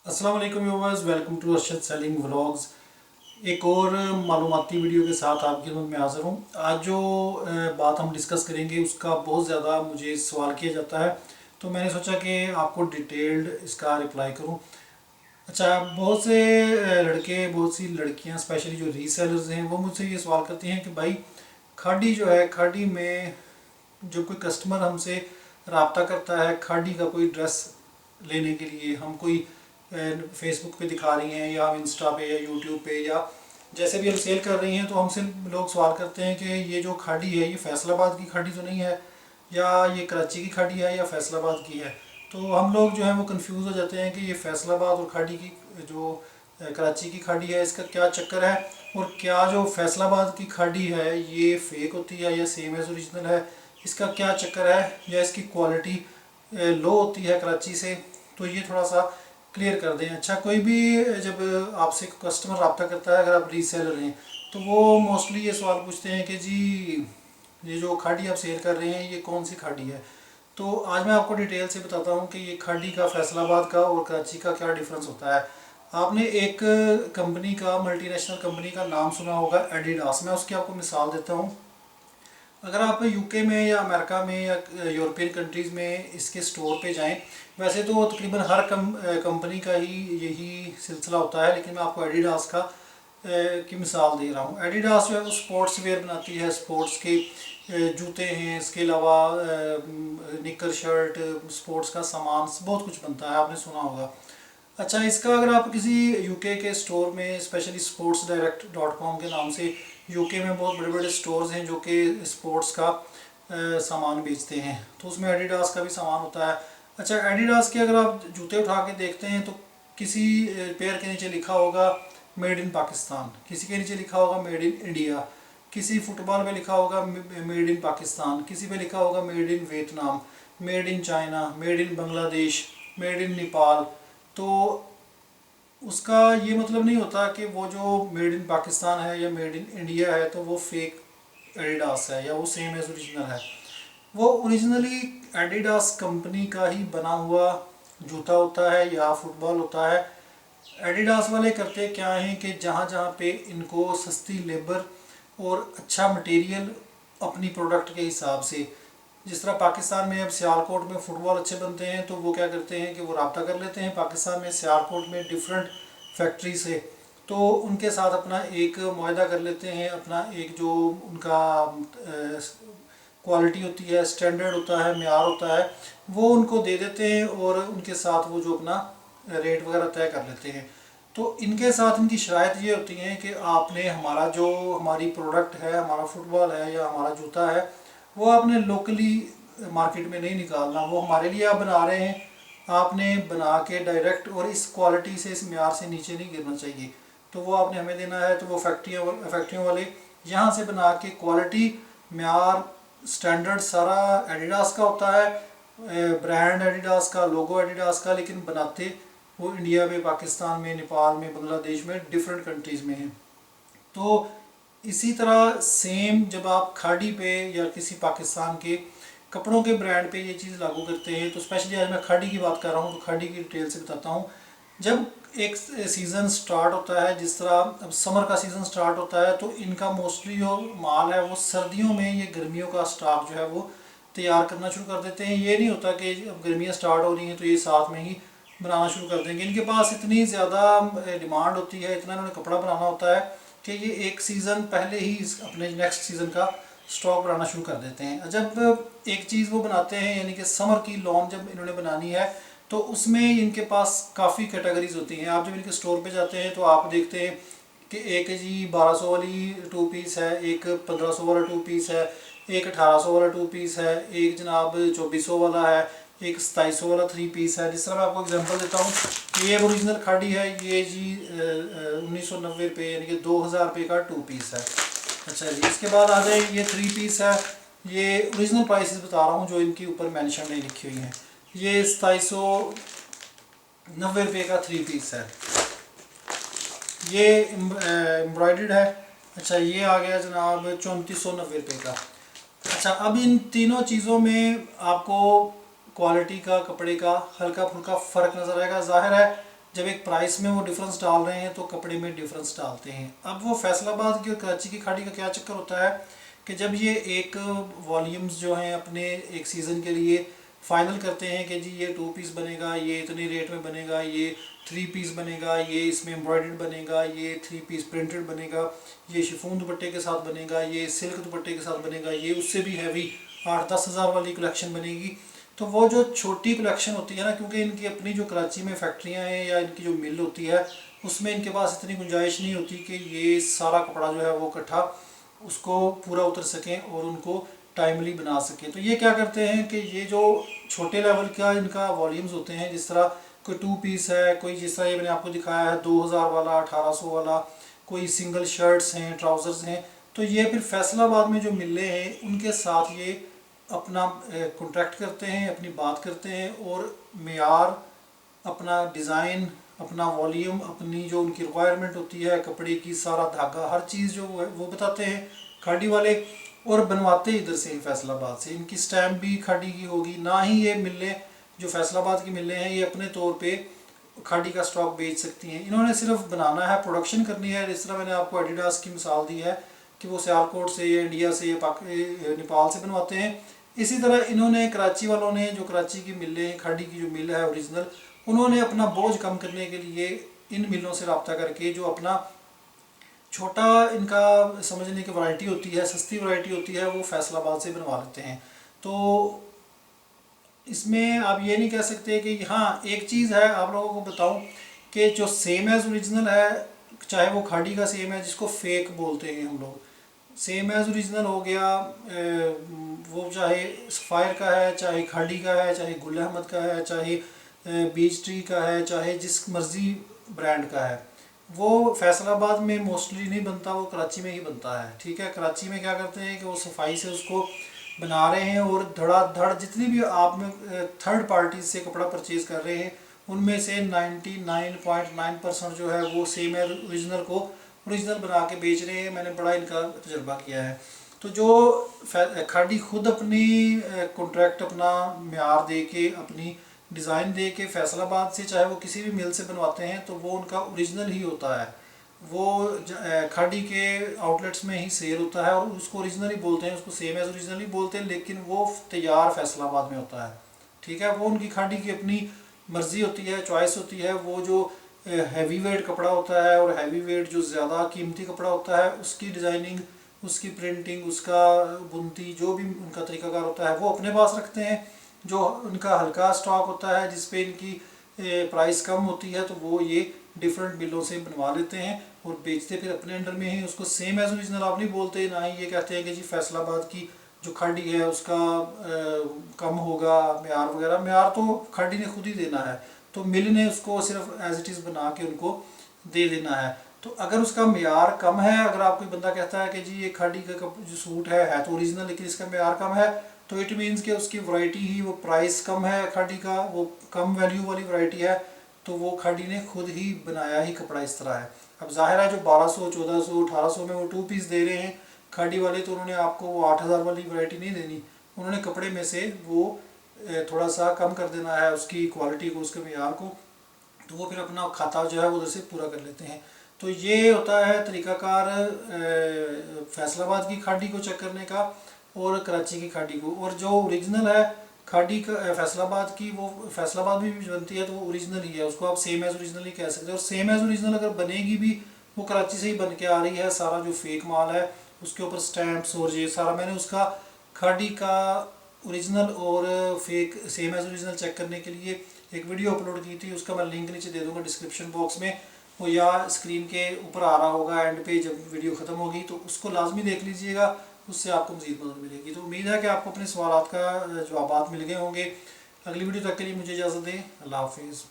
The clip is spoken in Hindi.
अस्सलाम वालेकुम viewers, welcome to Arshad sailing vlogs. एक और मालूमाती वीडियो के साथ आपकी खिदमत में हाज़िर हूँ। आज जो बात हम डिस्कस करेंगे उसका बहुत ज़्यादा मुझे सवाल किया जाता है, तो मैंने सोचा कि आपको डिटेल्ड इसका रिप्लाई करूँ। अच्छा, बहुत से लड़के, बहुत सी लड़कियाँ, स्पेशली जो रीसेलर्स हैं, वो मुझसे ये सवाल करती हैं कि भाई खाड़ी जो है, खाड़ी में जो कोई कस्टमर हमसे रब्ता करता है खाड़ी का कोई ड्रेस लेने के लिए, हम कोई फेसबुक पे दिखा रही हैं या हम इंस्टा पे या यूट्यूब पे या जैसे भी हम सेल कर रही हैं, तो हमसे लोग सवाल करते हैं कि ये जो खाड़ी है ये फैसलाबाद की खाड़ी तो नहीं है, या ये कराची की खाड़ी है या फैसलाबाद की है। तो हम लोग जो है वो कंफ्यूज हो जाते हैं कि ये फैसलाबाद और खाड़ी की जो कराची की खाड़ी है इसका क्या चक्कर है, और क्या जो फैसलाबाद की खाड़ी है ये फेक होती है या सेम एज ओरिजिनल है, इसका क्या चक्कर है, या इसकी क्वालिटी लो होती है कराची से। तो ये थोड़ा सा क्लियर कर दें। अच्छा, कोई भी जब आपसे कस्टमर रब्ता करता है, अगर आप रीसेलर हैं, तो वो मोस्टली ये सवाल पूछते हैं कि जी ये जो खाड़ी आप सेल कर रहे हैं ये कौन सी खाड़ी है। तो आज मैं आपको डिटेल से बताता हूँ कि ये खाड़ी का, फैसलाबाद का और कराची का क्या डिफरेंस होता है। आपने एक कंपनी का, मल्टीनेशनल कंपनी का नाम सुना होगा, एडिडास। मैं उसकी आपको मिसाल देता हूँ। अगर आप यूके में या अमेरिका में या यूरोपियन कंट्रीज़ में इसके स्टोर पे जाएं, वैसे तो तकरीबन हर कंपनी का ही यही सिलसिला होता है, लेकिन मैं आपको एडिडास का की मिसाल दे रहा हूँ। एडिडास जो है वो स्पोर्ट्स वेयर बनाती है, स्पोर्ट्स के जूते हैं, इसके अलावा निकर शर्ट, स्पोर्ट्स का सामान, बहुत कुछ बनता है, आपने सुना होगा। अच्छा, इसका अगर आप किसी यूके के स्टोर में, specially sports direct dot com के नाम से यूके में बहुत बड़े बड़े स्टोर्स हैं जो कि स्पोर्ट्स का सामान बेचते हैं, तो उसमें एडिडास का भी सामान होता है। अच्छा, एडिडास के अगर आप जूते उठा के देखते हैं तो किसी पेयर के नीचे लिखा होगा मेड इन पाकिस्तान, किसी के नीचे लिखा होगा मेड इन इंडिया, किसी फुटबॉल पे लिखा होगा मेड इन पाकिस्तान, किसी पे लिखा होगा made in Vietnam, made in China, made in Bangladesh, made in Nepal. तो उसका ये मतलब नहीं होता कि वो जो मेड इन पाकिस्तान है या मेड इन इंडिया है तो वो फेक एडिडास है या वो सेम एज ओरिजिनल है। वो ओरिजिनली एडिडास कंपनी का ही बना हुआ जूता होता है या फुटबॉल होता है। एडिडास वाले करते क्या हैं कि जहाँ जहाँ पे इनको सस्ती लेबर और अच्छा मटेरियल अपनी प्रोडक्ट के हिसाब से, जिस तरह पाकिस्तान में अब सियालकोट में फ़ुटबॉल अच्छे बनते हैं, तो वो क्या करते हैं कि वो रब्ता कर लेते हैं पाकिस्तान में सियालकोट में डिफरेंट फैक्ट्री से, तो उनके साथ अपना एक मुआहदा कर लेते हैं, अपना एक जो उनका क्वालिटी होती है, स्टैंडर्ड होता है, मेयार होता है, वो उनको दे देते हैं और उनके साथ वो जो अपना रेट वगैरह तय कर लेते हैं। तो इनके साथ इनकी शराइत ये होती है कि आपने हमारा जो, हमारी प्रोडक्ट है, हमारा फुटबॉल है या हमारा जूता है, वो आपने लोकली मार्केट में नहीं निकालना, वो हमारे लिए आप बना रहे हैं, आपने बना के डायरेक्ट, और इस क्वालिटी से, इस मेयार से नीचे नहीं गिरना चाहिए, तो वो आपने हमें देना है। तो वो फैक्ट्रियों वाले यहाँ से बना के क्वालिटी, मेयार, स्टैंडर्ड सारा एडिडास का होता है, ब्रांड एडिडास का, लोगो एडिडास का, लेकिन बनाते वो इंडिया में, पाकिस्तान में, नेपाल में, बांग्लादेश में, डिफरेंट कंट्रीज़ में हैं। तो इसी तरह सेम जब आप खाड़ी पे या किसी पाकिस्तान के कपड़ों के ब्रांड पे ये चीज़ लागू करते हैं, तो स्पेशली आज मैं खाड़ी की बात कर रहा हूँ तो खाड़ी की डिटेल से बताता हूँ। जब एक सीज़न स्टार्ट होता है, जिस तरह अब समर का सीज़न स्टार्ट होता है, तो इनका मोस्टली जो माल है वो सर्दियों में, ये गर्मियों का स्टॉक जो है वो तैयार करना शुरू कर देते हैं। ये नहीं होता कि अब गर्मियाँ स्टार्ट हो रही हैं तो ये साथ में ही बनाना शुरू कर देंगे। इनके पास इतनी ज़्यादा डिमांड होती है, इतना इन्होंने कपड़ा बनाना होता है कि ये एक सीज़न पहले ही अपने नेक्स्ट सीज़न का स्टॉक बनाना शुरू कर देते हैं। जब एक चीज़ वो बनाते हैं, यानी कि समर की लॉन जब इन्होंने बनानी है, तो उसमें इनके पास काफ़ी कैटेगरीज होती हैं। आप जब इनके स्टोर पे जाते हैं तो आप देखते हैं कि एक जी 1200 वाली टू पीस है, एक 1500 वाला टू पीस है, एक 1800 वाला टू पीस है, एक जनाब 2400 वाला है, एक 2700 वाला थ्री पीस है। जिस तरह मैं आपको एग्जांपल देता हूँ, ये ओरिजिनल खाड़ी है, ये जी 1990 रुपये यानी कि 2000 रुपये का टू पीस है। अच्छा जी, इसके बाद आ जाए, ये थ्री पीस है, ये ओरिजिनल प्राइसेस बता रहा हूँ जो इनके ऊपर मेंशन नहीं लिखी हुई हैं। ये 2790 रुपये का थ्री पीस है, ये एम्ब्रॉयडर्ड है। अच्छा, ये आ गया जनाब 3490 रुपये का। अच्छा, अब इन तीनों चीज़ों में आपको क्वालिटी का, कपड़े का हल्का फुल्का फ़र्क नज़र आएगा। ज़ाहिर है जब एक प्राइस में वो डिफरेंस डाल रहे हैं तो कपड़े में डिफरेंस डालते हैं। अब वो फैसलाबाद की और कराची की खाड़ी का क्या चक्कर होता है कि जब ये एक वॉल्यूम्स जो हैं अपने एक सीज़न के लिए फाइनल करते हैं कि जी ये 2 पीस बनेगा, ये इतने रेट में बनेगा, ये 3 पीस बनेगा, ये इसमें एम्ब्रॉयडर्ड बनेगा, ये 3 पीस प्रिंटेड बनेगा, ये शिफॉन दुपट्टे के साथ बनेगा, ये सिल्क दुपट्टे के साथ बनेगा, ये उससे भी हैवी 8-10 हज़ार वाली कलेक्शन बनेगी। तो वो जो छोटी कलेक्शन होती है ना, क्योंकि इनकी अपनी जो कराची में फैक्ट्रियाँ हैं या इनकी जो मिल होती है उसमें इनके पास इतनी गुंजाइश नहीं होती कि ये सारा कपड़ा जो है वो इकट्ठा उसको पूरा उतर सकें और उनको टाइमली बना सकें। तो ये क्या करते हैं कि ये जो छोटे लेवल का इनका वॉल्यूम्स होते हैं, जिस तरह कोई 2 पीस है, कोई जिस तरह ये मैंने आपको दिखाया है 2000 वाला, 1800 वाला, कोई सिंगल शर्ट्स हैं, ट्राउज़र्स हैं, तो ये फिर फैसलाबाद में जो मिले हैं उनके साथ ये अपना कॉन्ट्रैक्ट करते हैं, अपनी बात करते हैं और मेयार, अपना डिज़ाइन, अपना वॉल्यूम, अपनी जो उनकी रिक्वायरमेंट होती है कपड़े की, सारा धागा, हर चीज़ जो है वो बताते हैं खाड़ी वाले, और बनवाते इधर से ही फैसलाबाद से। इनकी स्टैम्प भी खाड़ी की होगी, ना ही ये मिलें जो फैसलाबाद की मिलें हैं ये अपने तौर पे खाड़ी का स्टॉक बेच सकती हैं। इन्होंने सिर्फ बनाना है, प्रोडक्शन करनी है। जिस तरह मैंने आपको एडिडास की मिसाल दी है कि वो सियालकोट से या इंडिया से या नेपाल से बनवाते हैं, इसी तरह इन्होंने कराची वालों ने, जो कराची की मिलें हैं, खाड़ी की जो मिल है ओरिजिनल, उन्होंने अपना बोझ कम करने के लिए इन मिलों से रब्ता करके जो अपना छोटा इनका समझने की वैरायटी होती है, सस्ती वैरायटी होती है, वो फैसलाबाद से बनवा लेते हैं। तो इसमें आप ये नहीं कह सकते कि हाँ, एक चीज़ है आप लोगों को बताऊं कि जो सेम एज़ ओरिजिनल है, चाहे वो खाड़ी का सेम है जिसको फेक बोलते हैं हम लोग, सेम एज़ ओरिजिनल हो गया, वो चाहे सफ़ायर का है, चाहे खाड़ी का है, चाहे गुल अहमद का है, चाहे बीच ट्री का है, चाहे जिस मर्ज़ी ब्रांड का है, वो फैसलाबाद में मोस्टली नहीं बनता, वो कराची में ही बनता है। ठीक है, कराची में क्या करते हैं कि वो सफाई से उसको बना रहे हैं और धड़ाधड़ जितनी भी आप में थर्ड पार्टी से कपड़ा परचेज़ कर रहे हैं उनमें से 99.9% जो है वो सेम है ओरिजिनल को ओरिजिनल बना के बेच रहे हैं। मैंने बड़ा इनका तजर्बा किया है। तो जो खाड़ी खुद अपनी कॉन्ट्रैक्ट अपना म्यार दे के, अपनी डिज़ाइन दे के फैसलाबाद से, चाहे वो किसी भी मिल से बनवाते हैं, तो वो उनका ओरिजिनल ही होता है। वो खाड़ी के आउटलेट्स में ही सेल होता है और उसको ओरिजिनल ही बोलते हैं, उसको सेम एज़ ओरिजिनल ही बोलते हैं, लेकिन वो तैयार फैसलाबाद में होता है। ठीक है, वो उनकी खाड़ी की अपनी मर्ज़ी होती है, चॉइस होती है। वो जो हैवी वेट कपड़ा होता है और हैवी वेट जो ज़्यादा कीमती कपड़ा होता है, उसकी डिज़ाइनिंग, उसकी प्रिंटिंग, उसका बुनती, जो भी उनका तरीकाकार होता है वो अपने पास रखते हैं। जो उनका हल्का स्टॉक होता है जिस पे इनकी प्राइस कम होती है, तो वो ये डिफरेंट मिलों से बनवा लेते हैं और बेचते फिर अपने अंडर में ही। उसको सेम एज ओरिजिनल आप नहीं बोलते, ना ही ये कहते हैं कि जी फैसलाबाद की जो खाड़ी है उसका कम होगा म्यार वगैरह। म्यार तो खाड़ी ने खुद ही देना है, तो मिल ने उसको सिर्फ एज इट इज़ बना के उनको दे देना है। तो अगर उसका म्यार कम है, अगर आप कोई बंदा कहता है कि जी ये खाड़ी का जो सूट है तो ओरिजिनल लेकिन इसका म्यार कम है, तो इट मीन्स कि उसकी वैरायटी ही, वो प्राइस कम है खाड़ी का, वो कम वैल्यू वाली वैरायटी है, तो वो खाड़ी ने खुद ही बनाया ही कपड़ा इस तरह है। अब जाहिर है जो 1200, 1400, 1800 में वो 2 पीस दे रहे हैं खाड़ी वाले, तो उन्होंने आपको वो 8000 वाली वैरायटी नहीं देनी, उन्होंने कपड़े में से वो थोड़ा सा कम कर देना है उसकी क्वालिटी को, उसके म्यार को, तो वो फिर अपना खाता जो है वो उधर से पूरा कर लेते हैं। तो ये होता है तरीक़ाकार फैसलाबाद की खाड़ी को चेक करने का और कराची की खाड़ी को। और जो ओरिजिनल है खाड़ी का फैसलाबाद की, वो फैसलाबाद में भी बनती है तो वो ओरिजिनल ही है, उसको आप सेम एज़ ओरिजिनल ही कह सकते हैं। और सेम एज़ ओरिजिनल अगर बनेगी भी, वो कराची से ही बन के आ रही है। सारा जो फेक माल है उसके ऊपर स्टैम्प्स और ये सारा, मैंने उसका खाड़ी का ओरिजिनल और fake same as original check करने के लिए एक वीडियो अपलोड की थी, उसका मैं लिंक नीचे दे दूँगा डिस्क्रिप्शन बॉक्स में, वो या स्क्रीन के ऊपर आ रहा होगा एंड पे जब वीडियो ख़त्म होगी, तो उसको लाजमी देख लीजिएगा, उससे आपको मज़ीद मदद मिलेगी। तो उम्मीद है कि आपको अपने सवालात का जवाब मिल गए होंगे। अगली वीडियो तक के लिए मुझे इजाज़त दें। अल्लाह हाफिज़।